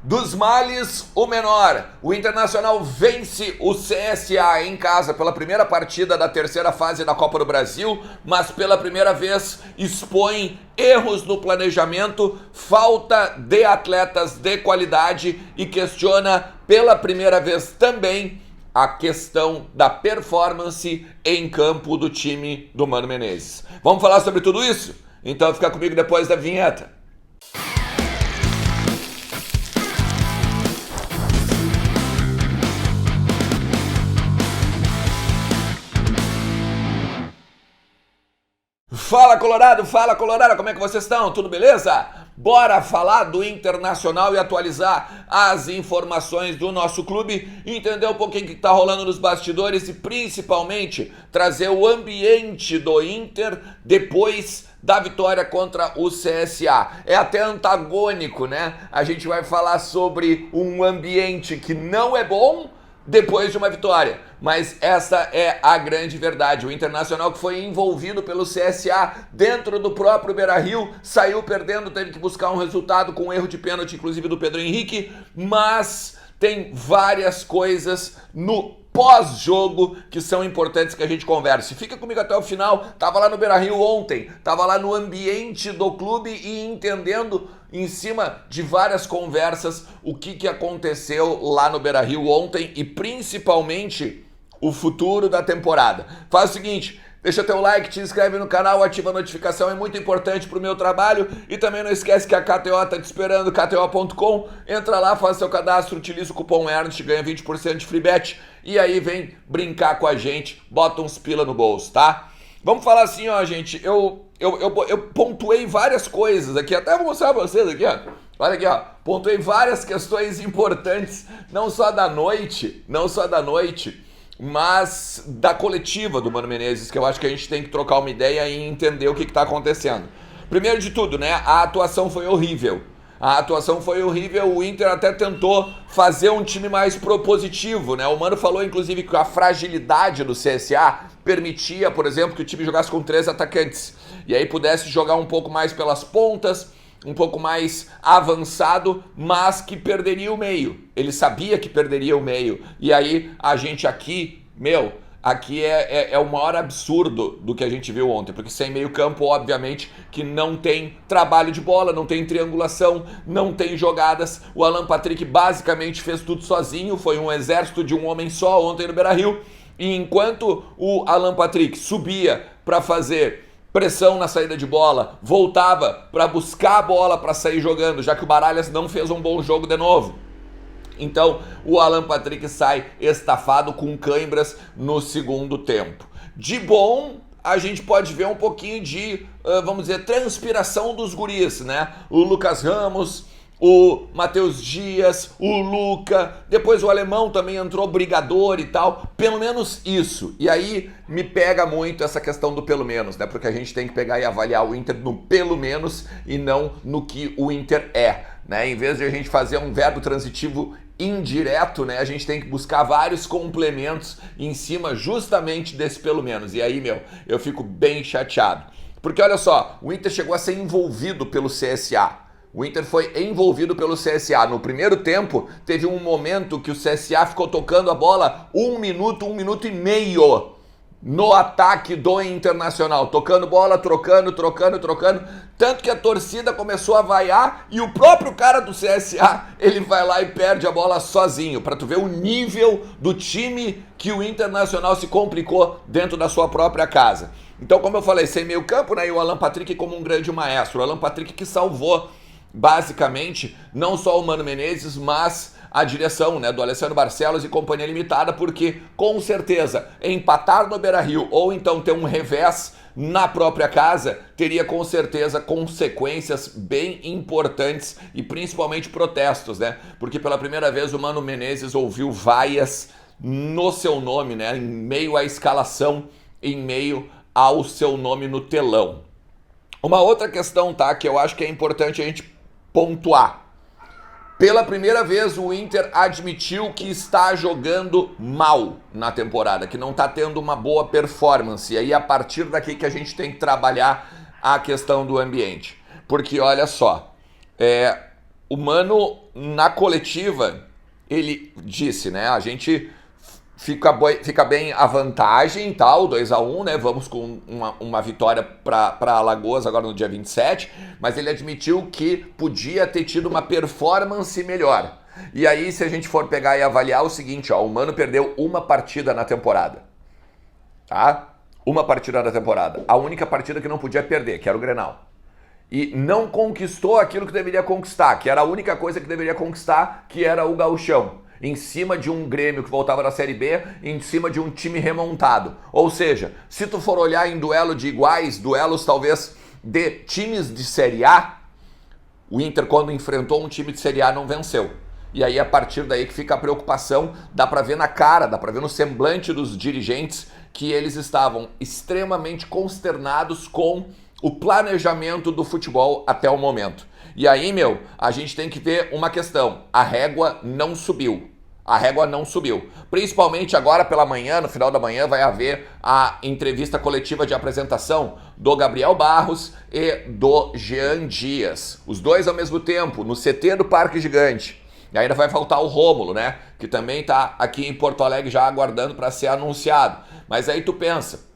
Dos males, o menor. O Internacional vence o CSA em casa pela primeira partida da terceira fase da Copa do Brasil, mas pela primeira vez expõe erros no planejamento, falta de atletas de qualidade e questiona pela primeira vez também a questão da performance em campo do time do Mano Menezes. Vamos falar sobre tudo isso? Então fica comigo depois da vinheta. Fala Colorado, como é que vocês estão? Tudo beleza? Bora falar do Internacional e atualizar as informações do nosso clube, entender um pouquinho o que está rolando nos bastidores e principalmente trazer o ambiente do Inter depois da vitória contra o CSA. É até antagônico, né? A gente vai falar sobre um ambiente que não é bom depois de uma vitória, mas essa é a grande verdade. O Internacional, que foi envolvido pelo CSA dentro do próprio Beira-Rio, saiu perdendo, teve que buscar um resultado com um erro de pênalti, inclusive do Pedro Henrique, mas tem várias coisas no pós-jogo que são importantes que a gente converse. Fica comigo até o final. Tava lá no Beira-Rio ontem, tava lá no ambiente do clube e entendendo em cima de várias conversas o que aconteceu lá no Beira-Rio ontem e principalmente o futuro da temporada. Faz o seguinte, deixa teu like, te inscreve no canal, ativa a notificação, é muito importante pro meu trabalho. E também não esquece que a KTO tá te esperando, kto.com. Entra lá, faz seu cadastro, utiliza o cupom ERNST, ganha 20% de free bet. E aí vem brincar com a gente, bota uns pila no bolso, tá? Vamos falar assim, ó, gente, eu pontuei várias coisas aqui, até vou mostrar pra vocês aqui, ó. Olha aqui, ó, pontuei várias questões importantes, não só da noite, mas da coletiva do Mano Menezes, que eu acho que a gente tem que trocar uma ideia e entender o que está acontecendo. Primeiro de tudo, né, a atuação foi horrível. O Inter até tentou fazer um time mais propositivo, né? O Mano falou, inclusive, que a fragilidade do CSA permitia, por exemplo, que o time jogasse com 3 atacantes. E aí pudesse jogar um pouco mais pelas pontas, um pouco mais avançado, mas que perderia o meio. Ele sabia que perderia o meio. E aí a gente aqui, aqui é o maior absurdo do que a gente viu ontem, porque sem meio campo, obviamente, que não tem trabalho de bola, não tem triangulação, não tem jogadas. O Alan Patrick basicamente fez tudo sozinho, foi um exército de um homem só ontem no Beira-Rio, e enquanto o Alan Patrick subia para fazer pressão na saída de bola, voltava para buscar a bola para sair jogando, já que o Baralhas não fez um bom jogo de novo. Então o Alan Patrick sai estafado com cãibras no segundo tempo. De bom, a gente pode ver um pouquinho de, vamos dizer, transpiração dos guris, né? O Lucas Ramos, o Matheus Dias, o Luca, depois o Alemão também entrou brigador e tal, pelo menos isso. E aí me pega muito essa questão do pelo menos, né? Porque a gente tem que pegar e avaliar o Inter no pelo menos e não no que o Inter é, né? Em vez de a gente fazer um verbo transitivo indireto, né? A gente tem que buscar vários complementos em cima justamente desse pelo menos. E aí, eu fico bem chateado. Porque olha só, o Inter chegou a ser envolvido pelo CSA. O Inter foi envolvido pelo CSA. No primeiro tempo, teve um momento que o CSA ficou tocando a bola 1 minuto e meio no ataque do Internacional. Tocando bola, trocando. Tanto que a torcida começou a vaiar e o próprio cara do CSA, ele vai lá e perde a bola sozinho. Pra tu ver o nível do time que o Internacional se complicou dentro da sua própria casa. Então, como eu falei, sem meio campo, né? E o Alan Patrick como um grande maestro. O Alan Patrick que salvou basicamente não só o Mano Menezes, mas a direção, né, do Alessandro Barcelos e Companhia Limitada, porque com certeza empatar no Beira-Rio ou então ter um revés na própria casa teria com certeza consequências bem importantes e principalmente protestos, né? Porque pela primeira vez o Mano Menezes ouviu vaias no seu nome, né, em meio à escalação, em meio ao seu nome no telão. Uma outra questão, tá, que eu acho que é importante a gente pontuar. Pela primeira vez o Inter admitiu que está jogando mal na temporada, que não está tendo uma boa performance. E aí a partir daqui que a gente tem que trabalhar a questão do ambiente. Porque olha só, o Mano, na coletiva, ele disse, né? A gente fica bem a vantagem e tal, 2-1, né? Vamos com uma vitória para Alagoas agora no dia 27, mas ele admitiu que podia ter tido uma performance melhor. E aí, se a gente for pegar e avaliar o seguinte, ó, o Mano perdeu uma partida na temporada, tá? Uma partida na temporada. A única partida que não podia perder, que era o Grenal. E não conquistou aquilo que deveria conquistar, que era a única coisa que deveria conquistar, que era o Gauchão. Em cima de um Grêmio que voltava da Série B, em cima de um time remontado. Ou seja, se tu for olhar em duelo de iguais, duelos talvez de times de Série A, o Inter, quando enfrentou um time de Série A, não venceu. E aí, a partir daí que fica a preocupação, dá pra ver na cara, dá pra ver no semblante dos dirigentes que eles estavam extremamente consternados com o planejamento do futebol até o momento. E aí, a gente tem que ver uma questão. A régua não subiu. A régua não subiu. Principalmente agora pela manhã, no final da manhã, vai haver a entrevista coletiva de apresentação do Gabriel Barros e do Jean Dias. Os dois ao mesmo tempo, no CT do Parque Gigante. E ainda vai faltar o Rômulo, né? Que também tá aqui em Porto Alegre já aguardando para ser anunciado. Mas aí tu pensa,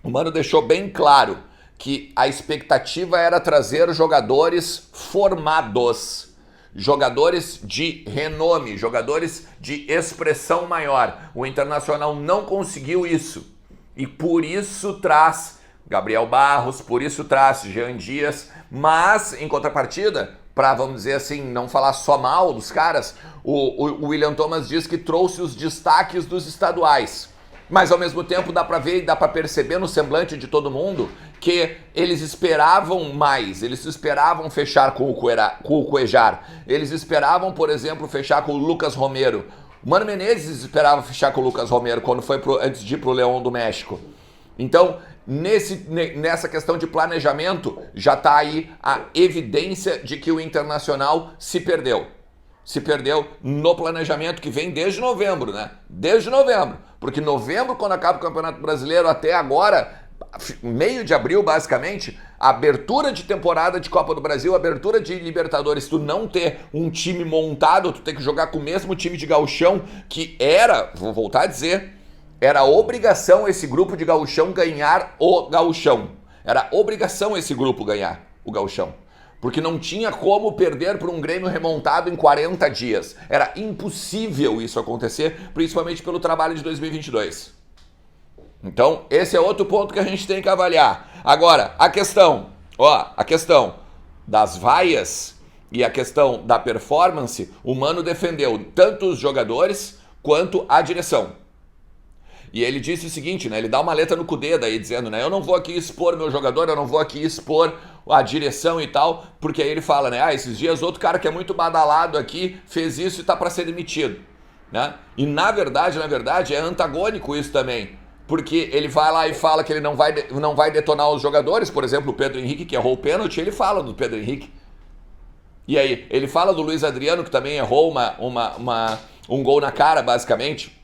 o Mano deixou bem claro que a expectativa era trazer jogadores formados, jogadores de renome, jogadores de expressão maior. O Internacional não conseguiu isso e por isso traz Gabriel Barros, por isso traz Jean Dias, mas em contrapartida, para, vamos dizer assim, não falar só mal dos caras, o William Thomas diz que trouxe os destaques dos estaduais. Mas ao mesmo tempo dá para ver e dá para perceber no semblante de todo mundo que eles esperavam mais, eles esperavam fechar com o Cuejar, eles esperavam, por exemplo, fechar com o Lucas Romero. O Mano Menezes esperava fechar com o Lucas Romero quando foi antes de ir pro Leão do México. Então, nessa questão de planejamento, já está aí a evidência de que o Internacional se perdeu. Se perdeu no planejamento que vem desde novembro, né? Desde novembro. Porque novembro, quando acaba o Campeonato Brasileiro, até agora, meio de abril, basicamente, a abertura de temporada de Copa do Brasil, a abertura de Libertadores, tu não ter um time montado, tu ter que jogar com o mesmo time de gauchão, que era, vou voltar a dizer, era obrigação esse grupo de gauchão ganhar o gauchão. Era obrigação esse grupo ganhar o gauchão. Porque não tinha como perder para um Grêmio remontado em 40 dias. Era impossível isso acontecer, principalmente pelo trabalho de 2022. Então, esse é outro ponto que a gente tem que avaliar. Agora, a questão das vaias e a questão da performance, o Mano defendeu tanto os jogadores quanto a direção. E ele disse o seguinte, né? Ele dá uma letra no Cudê daí dizendo, né? Eu não vou aqui expor meu jogador, eu não vou aqui expor a direção e tal, porque aí ele fala, né? Esses dias outro cara que é muito badalado aqui fez isso e tá para ser demitido, né? E na verdade é antagônico isso também, porque ele vai lá e fala que ele não vai detonar os jogadores, por exemplo, o Pedro Henrique que errou o pênalti, ele fala do Pedro Henrique. E aí, ele fala do Luiz Adriano que também errou um gol na cara, basicamente.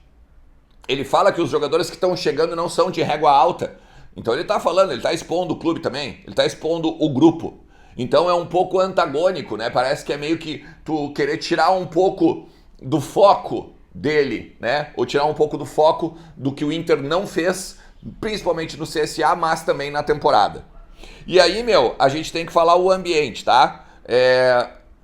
Ele fala que os jogadores que estão chegando não são de régua alta. Então ele tá falando, ele tá expondo o clube também, ele tá expondo o grupo. Então é um pouco antagônico, né? Parece que é meio que tu querer tirar um pouco do foco dele, né? Ou tirar um pouco do foco do que o Inter não fez, principalmente no CSA, mas também na temporada. E aí, a gente tem que falar o ambiente, tá?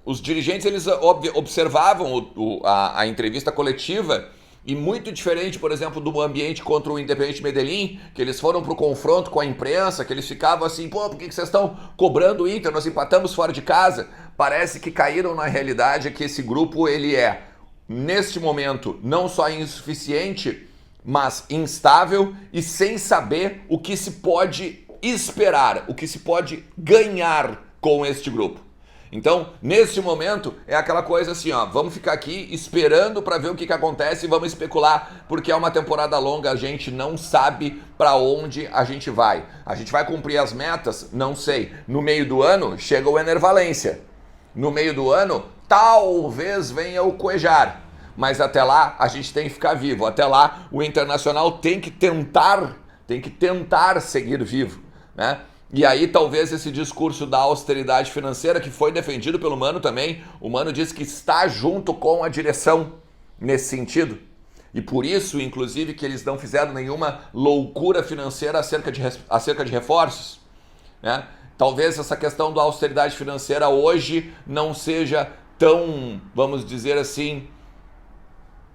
Os dirigentes, eles observavam a entrevista coletiva. E muito diferente, por exemplo, do ambiente contra o Independiente Medellín, que eles foram pro confronto com a imprensa, que eles ficavam assim, pô, por que vocês estão cobrando o Inter? Nós empatamos fora de casa. Parece que caíram na realidade que esse grupo, ele é, neste momento, não só insuficiente, mas instável e sem saber o que se pode esperar, o que se pode ganhar com este grupo. Então, nesse momento, é aquela coisa assim, ó, vamos ficar aqui esperando para ver o que acontece e vamos especular, porque é uma temporada longa, a gente não sabe para onde a gente vai. A gente vai cumprir as metas? Não sei. No meio do ano, chega o Ener Valencia. No meio do ano, talvez venha o Cuejar. Mas até lá, a gente tem que ficar vivo. Até lá, o Internacional tem que tentar seguir vivo, né? E aí talvez esse discurso da austeridade financeira, que foi defendido pelo Mano também, o Mano disse que está junto com a direção nesse sentido. E por isso, inclusive, que eles não fizeram nenhuma loucura financeira acerca de reforços, né? Talvez essa questão da austeridade financeira hoje não seja tão, vamos dizer assim,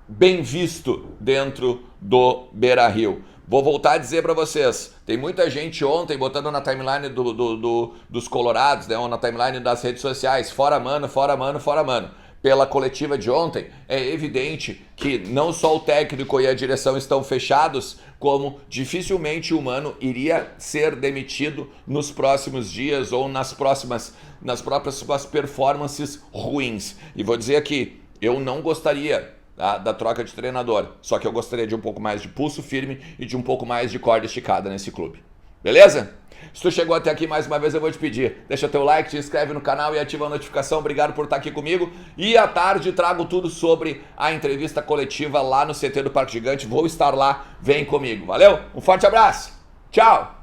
bem visto dentro do Beira-Rio. Vou voltar a dizer para vocês, tem muita gente ontem botando na timeline dos Colorados, né, ou na timeline das redes sociais, fora Mano, fora Mano, fora Mano. Pela coletiva de ontem, é evidente que não só o técnico e a direção estão fechados, como dificilmente o Mano iria ser demitido nos próximos dias ou nas próprias performances ruins. E vou dizer aqui, eu não gostaria da troca de treinador, só que eu gostaria de um pouco mais de pulso firme e de um pouco mais de corda esticada nesse clube. Beleza? Se tu chegou até aqui, mais uma vez eu vou te pedir, deixa teu like, te inscreve no canal e ativa a notificação. Obrigado por estar aqui comigo. E à tarde trago tudo sobre a entrevista coletiva lá no CT do Parque Gigante. Vou estar lá, vem comigo. Valeu? Um forte abraço. Tchau!